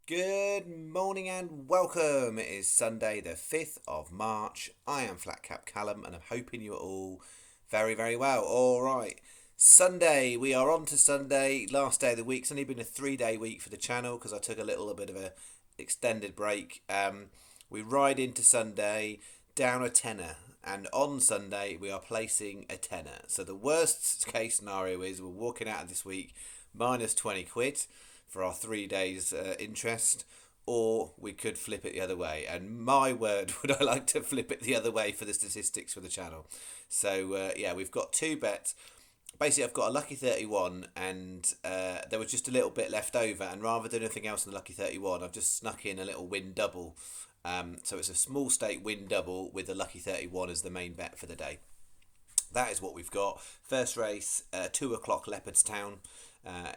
Good morning and welcome. It is Sunday, the 5th of March. I am Flatcap Callum and I'm hoping you are all very, very well. All right. Sunday, we are on to Sunday, last day of the week. It's only been a 3-day week for the channel because I took a little bit of a extended break. We ride into Sunday down a tenner, and on Sunday we are placing a tenner. So the worst case scenario is we're walking out of this week minus 20 quid for our 3 days interest, or we could flip it the other way. And my word, would I like to flip it the other way for the statistics for the channel. So yeah, we've got two bets. Basically, I've got a lucky 31, and there was just a little bit left over. And rather than anything else in the lucky 31, I've just snuck in a little win double. So it's a small stake win double with the lucky 31 as the main bet for the day. That is what we've got. First race, 2 o'clock Leopardstown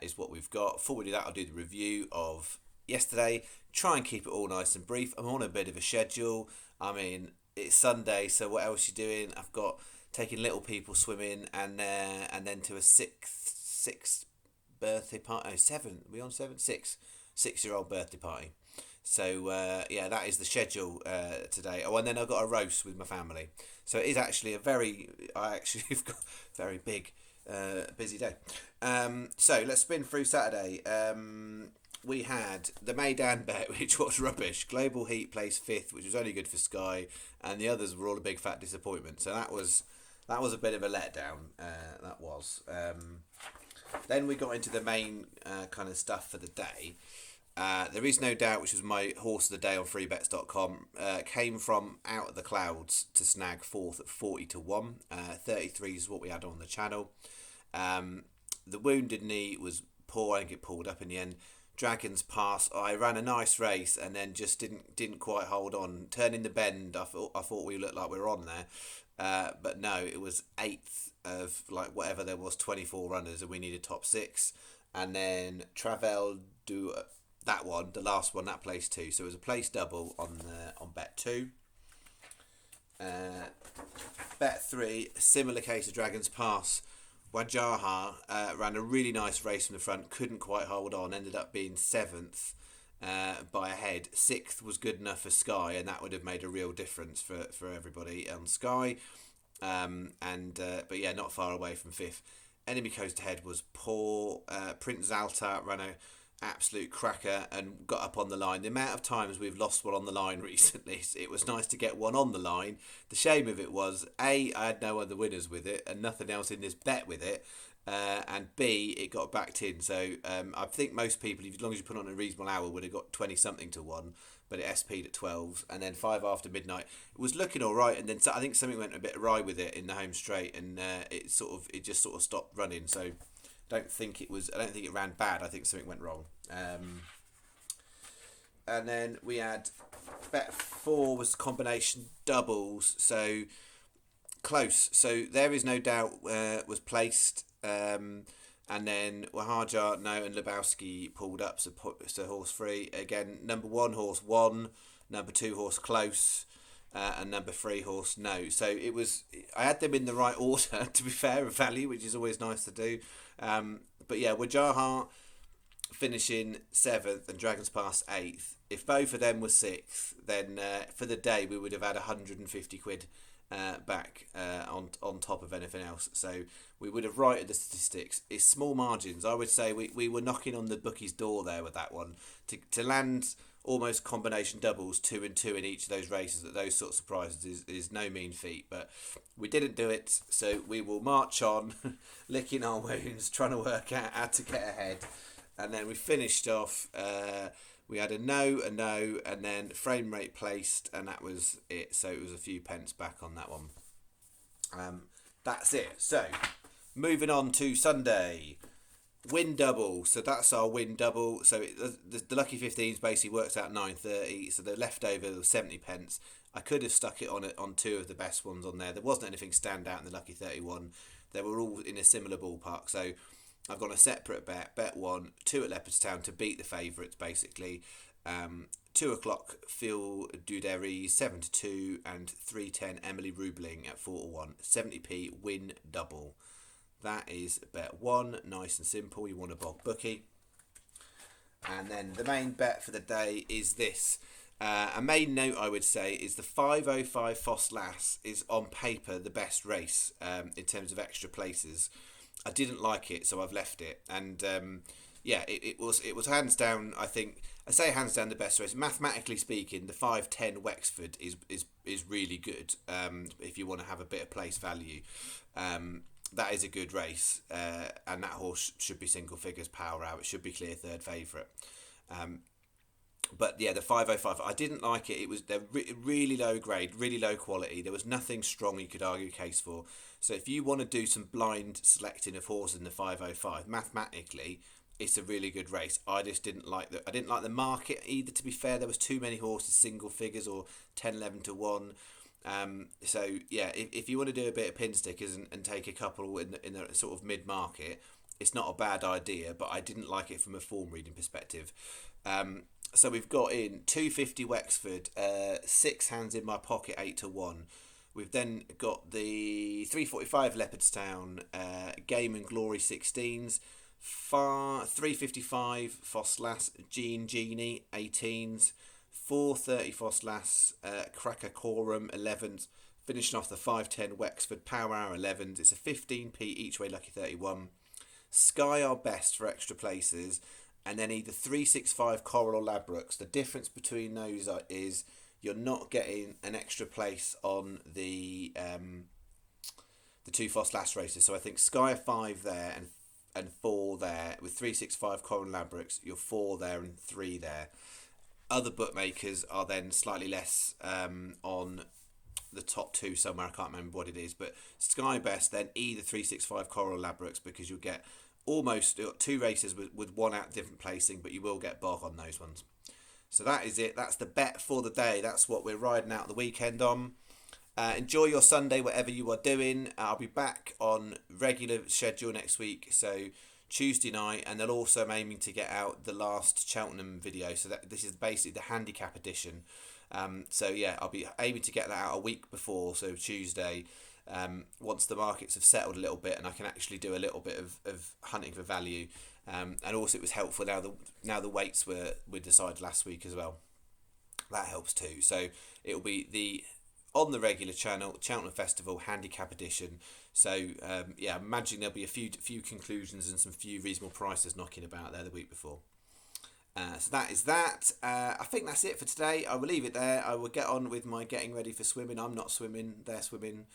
is what we've got. Before we do that, I'll do the review of yesterday. Try and keep it all nice and brief. I'm on a bit of a schedule. I mean, it's Sunday, so what else are you doing? I've got taking little people swimming and then to a sixth birthday party. Oh, seven. Are we on seven? Six-year-old birthday party. So yeah, that is the schedule today. Oh, and then I've got a roast with my family. So it is actually I actually have got a very big, busy day. So let's spin through Saturday. We had the Maidan bet, which was rubbish. Global Heat placed 5th, which was only good for Sky, and the others were all a big fat disappointment. So that was a bit of a letdown. That was. Then we got into the main kind of stuff for the day. There is no doubt, which was my horse of the day on freebets.com, came from out of the clouds to snag 4th at 40-1. 33 is what we had on the channel. The Wounded Knee was poor. I think it pulled up in the end. Dragon's Pass, I ran a nice race and then just didn't quite hold on. Turning the bend, I thought we looked like we were on there, but no, it was 8th of like whatever there was 24 runners, and we needed top 6. And then Travel do that one, the last one, that placed 2. So it was a place double on bet 2. Bet 3, similar case of Dragon's Pass. Wajaha ran a really nice race from the front, couldn't quite hold on, ended up being 7th by a head. 6th was good enough for Sky, and that would have made a real difference for everybody on Sky. But yeah, not far away from 5th. Enemy Coast Ahead was poor. Prince Zalta ran a absolute cracker and got up on the line. The amount of times we've lost one on the line recently, it was nice to get one on the line. The shame of it was, A, I had no other winners with it and nothing else in this bet with it, and B, it got backed in. So I think most people, as long as you put on a reasonable hour, would have got 20 something to 1, but it SP'd at 12, and then 5 after midnight. It was looking all right, and then I think something went a bit awry with it in the home straight, and it just sort of stopped running. So I don't think it ran bad. I think something went wrong. And then we had bet 4 was combination doubles, so close. So there is no doubt was placed, and then Wahaja no and Lebowski pulled up, so horse 3 again. Number 1 horse won, number 2 horse close, and number 3 horse no. So it was, I had them in the right order, to be fair, of value, which is always nice to do. But yeah, Wajaha finishing 7th and Dragon's Pass 8th. If both of them were 6th, then for the day we would have had 150 quid back on top of anything else. So we would have righted the statistics. It's small margins. I would say we were knocking on the bookie's door there with that one. To land almost combination doubles, 2 and 2 in each of those races at those sort of surprises is no mean feat. But we didn't do it, so we will march on, licking our wounds, trying to work out how to get ahead. And then we finished off, we had a no, and then frame rate placed, and that was it. So it was a few pence back on that one. That's it. So, moving on to Sunday. Win double. So that's our win double. So the lucky 15s basically works out 9.30. So the leftover was 70 pence. I could have stuck it on 2 of the best ones on there. There wasn't anything stand out in the lucky 31. They were all in a similar ballpark. So I've got a separate bet 1, 2 at Leopardstown to beat the favourites basically. 2 o'clock Phil Dudery 7-2 and 3.10 Emily Rubling at 4-1. 70p win double. That is bet 1, nice and simple. You want a bulk bookie. And then the main bet for the day is this. A main note I would say is the 505 Ffos Lass is on paper the best race in terms of extra places. I didn't like it, so I've left it. And it was hands down. I say hands down the best race. Mathematically speaking, the 510 Wexford is really good. If you want to have a bit of place value, that is a good race, and that horse should be single figures power out. It should be clear third favourite. But yeah, the 505, I didn't like it. It was really low grade, really low quality. There was nothing strong you could argue a case for. So if you want to do some blind selecting of horses in the 505, mathematically, it's a really good race. I just didn't like the market either. To be fair, there was too many horses single figures or 10, 11 to 1. So yeah, if you want to do a bit of pin stickers and take a couple in the sort of mid market, it's not a bad idea. But I didn't like it from a form reading perspective. So we've got in 250 Wexford, 6 hands in my pocket, 8 to 1. We've then got the 345 Leopardstown, Game and Glory 16s, 355 Ffos Lass, Genie 18s, 430 Ffos Lass, Cracker Corum 11s, finishing off the 510 Wexford Power Hour 11s. It's a 15p each way lucky 31. Sky are best for extra places. And then either 365 Coral or Labrooks. The difference between those is you're not getting an extra place on the 2 Ffos Lass races. So I think Sky are 5 there and 4 there. With 365 Coral and Labrooks, you're 4 there and 3 there. Other bookmakers are then slightly less on the top 2 somewhere. I can't remember what it is. But Sky best, then either 365 Coral or Labrooks, because you'll get almost 2 races with 1 out different placing, but you will get bog on those ones. So that is it. That's the bet for the day. That's what we're riding out the weekend on. Enjoy your Sunday, whatever you are doing. I'll be back on regular schedule next week, so Tuesday night, and then also I'm aiming to get out the last Cheltenham video. So that this is basically the handicap edition. So yeah, I'll be aiming to get that out a week before, so Tuesday. Once the markets have settled a little bit and I can actually do a little bit of hunting for value, and also it was helpful now the weights were decided last week as well. That helps too. So it will be on the regular channel Cheltenham Festival handicap edition. So yeah, I'm imagining there'll be a few conclusions and some few reasonable prices knocking about there the week before. So that is that. I think that's it for today. I will leave it there. I will get on with my getting ready for swimming. I'm not swimming, they're swimming.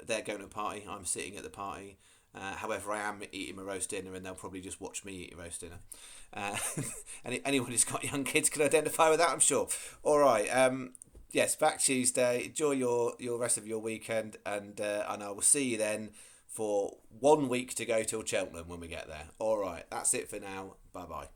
They're going to a party, I'm sitting at the party. However, I am eating my roast dinner and they'll probably just watch me eat a roast dinner. Anyone who's got young kids can identify with that, I'm sure. Alright, yes, back Tuesday. Enjoy your rest of your weekend, and I will see you then for 1 week to go till Cheltenham when we get there. Alright, that's it for now. Bye bye.